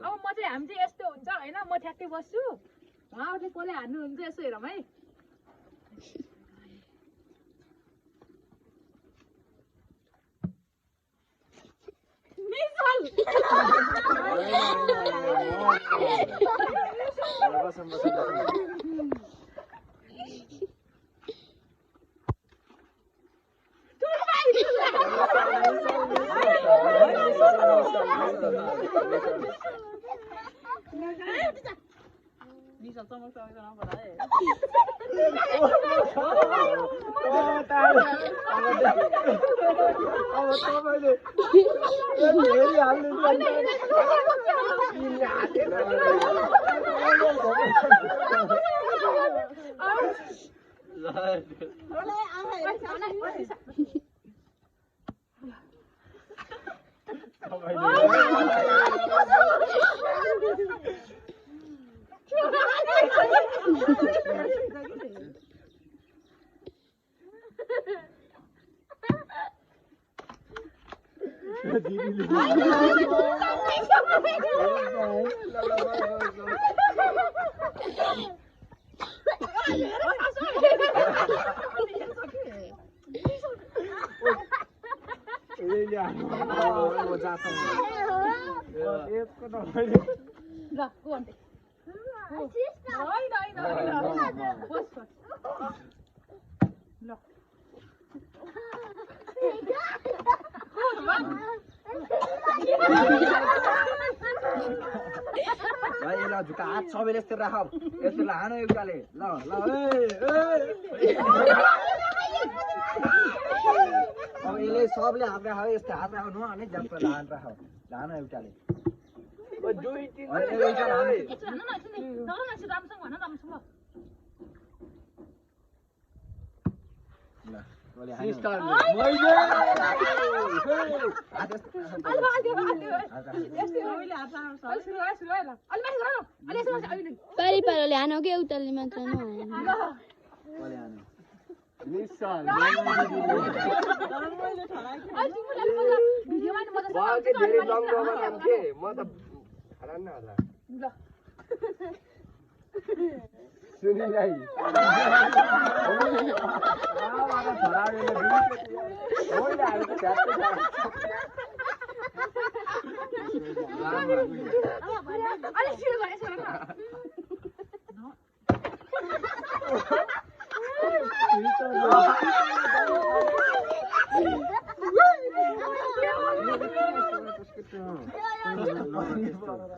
अब म चाहिँ हामी चाहिँ यस्तो हुन्छ हैन म ठ्याक्कै बस्छु उहाँहरुले कसले हान्नुहुन्छ यसो हेरौँ है मिसल झुका हात सबैले यस्तो राख यस्तो लान एउटाले ल ल अब यसले सबले हात राख यस्तो हात राख्नु अनि जम्प लान राख लान एउटाले ओ दुई तीन एउटा लान सिस्टर मैले पारी पाराले हानौ के एउटाले मात्र सुनिलाई